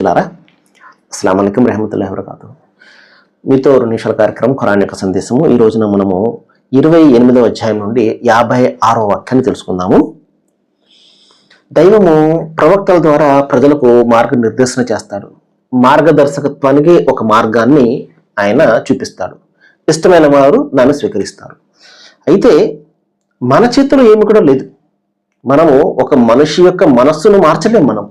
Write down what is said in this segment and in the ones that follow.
అస్సలాము అలైకుం రహమతుల్లాహి వబరకాతుహు. మీతో 2 నిమిషాల కార్యక్రమం ఖురాన్ యొక్క సందేశము. ఈ రోజున మనము 28వ అధ్యాయం నుండి 56వ వాక్యాన్ని తెలుసుకుందాము. దైవము ప్రవక్తల ద్వారా ప్రజలకు మార్గనిర్దేశన చేస్తాడు. మార్గదర్శకత్వానికి ఒక మార్గాన్ని ఆయన చూపిస్తాడు. ఇష్టమైన వారు దాన్ని స్వీకరిస్తారు. అయితే మన చేతిలో ఏమి కూడా లేదు. మనము ఒక మనిషి యొక్క మనస్సును మార్చలేము.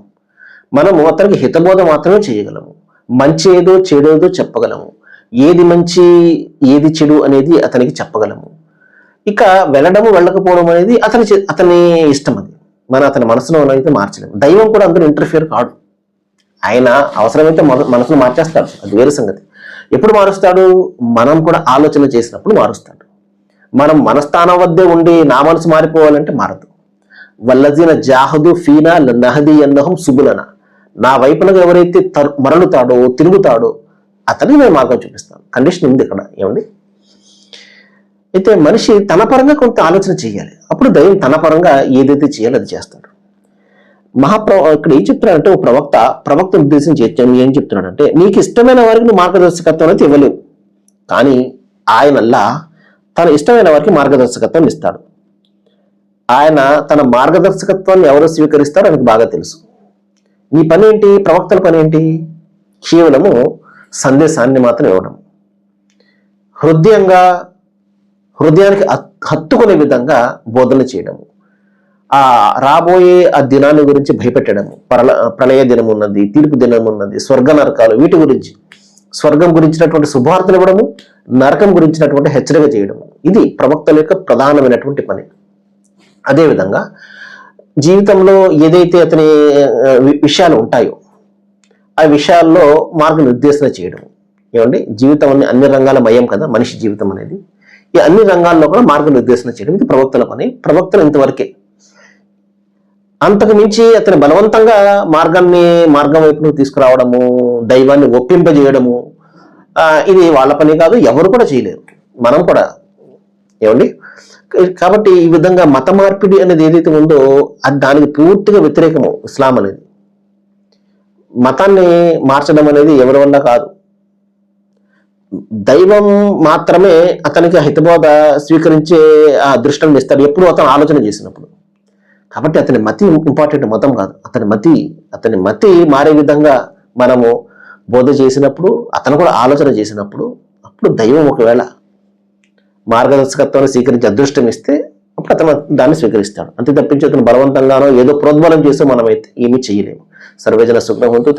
మనము అతనికి హితబోధ మాత్రమే చేయగలము. మంచి ఏదో చెడేదో చెప్పగలము. ఏది మంచి ఏది చెడు అనేది అతనికి చెప్పగలము. ఇక వెళ్ళడము వెళ్ళకపోవడం అనేది అతని ఇష్టం. అది అతని మనసులో అయితే మార్చలేము. దైవం కూడా అందరూ ఇంటర్ఫియర్ కాడు. ఆయన అవసరమైతే మనసును మార్చేస్తాడు, అది వేరే సంగతి. ఎప్పుడు మారుస్తాడు? మనం కూడా ఆలోచన చేసినప్పుడు మారుస్తాడు. మనం మన స్థానం వద్దే ఉండి నా మనసు మారిపోవాలంటే మారదు. వల్లజీన జాహదు ఫీనా నహది అన్నహం సుబులన, నా వైపునగా ఎవరైతే మరలుతాడో తిరుగుతాడో అతనికి నేను మార్గం చూపిస్తాను. కండిషన్ ఉంది ఇక్కడ. ఏమండి? అయితే మనిషి తన పరంగా కొంత ఆలోచన చేయాలి. అప్పుడు దైవం తన పరంగా ఏదైతే చేయాలో అది చేస్తాడు. ఇక్కడ ఏం చెప్తున్నాడంటే, ఓ ప్రవక్త ఉద్దేశించి ఏం చెప్తున్నాడంటే, నీకు ఇష్టమైన వారికి నువ్వు మార్గదర్శకత్వం అయితే ఇవ్వలేవు, కానీ ఆయనల్లా తన ఇష్టమైన వారికి మార్గదర్శకత్వం ఇస్తాడు. ఆయన తన మార్గదర్శకత్వాన్ని ఎవరు స్వీకరిస్తారో ఆయనకు బాగా తెలుసు. నీ పని ఏంటి? ప్రవక్తల పని ఏంటి? కేవలము సందేశాన్ని మాత్రం ఇవ్వడం, హృదయానికి హత్తుకునే విధంగా బోధన చేయడము, రాబోయే ఆ దినాన్ని గురించి భయపెట్టడము. ప్రళయ దినం ఉన్నది, తీర్పు దినం ఉన్నది, స్వర్గ నరకాలు, వీటి గురించి, స్వర్గం గురించినటువంటి శుభార్తలు ఇవ్వడము, నరకం గురించినటువంటి హెచ్చరిక చేయడము. ఇది ప్రవక్తల యొక్క ప్రధానమైనటువంటి పని. అదేవిధంగా జీవితంలో ఏదైతే అతని విషయాలు ఉంటాయో ఆ విషయాల్లో మార్గనిర్దేశన చేయడం. ఏమండి? జీవితం అన్ని రంగాల మయం కదా మనిషి జీవితం అనేది. ఈ అన్ని రంగాల్లో కూడా మార్గనిర్దేశన చేయడం ఇది ప్రవక్తల పని. ప్రవక్తలు ఇంతవరకే. అంతకు మించి అతని బలవంతంగా మార్గం వైపు తీసుకురావడము, దైవాన్ని ఒప్పింపజేయడము, ఇది వాళ్ళ పని కాదు, ఎవరు కూడా చేయలేరు, మనం కూడా. ఏమండి? కాబట్టి ఈ విధంగా మత మార్పిడి అనేది ఏదైతే ఉందో అది దానికి పూర్తిగా వ్యతిరేకము ఇస్లాం అనేది. మతాన్ని మార్చడం అనేది ఎవరి వల్ల కాదు. దైవం మాత్రమే అతనికి హితబోధ స్వీకరించే ఆ దృష్టం ఇస్తాడు ఎప్పుడు అతను ఆలోచన చేసినప్పుడు. కాబట్టి అతని మతి ఇంపార్టెంట్, మతం కాదు. అతని మతి మారే విధంగా మనము బోధ చేసినప్పుడు, అతను కూడా ఆలోచన చేసినప్పుడు, అప్పుడు దైవం ఒకవేళ మార్గదర్శకత్వాన్ని స్వీకరించి అదృష్టం ఇస్తే అప్పుడు అతను దాన్ని స్వీకరిస్తాడు. అంతే తప్పించి అతను బలవంతంగానో ఏదో ప్రోద్బలం చేసో మనమైతే ఏమీ చేయలేము. సర్వేజన సుఖవంతు.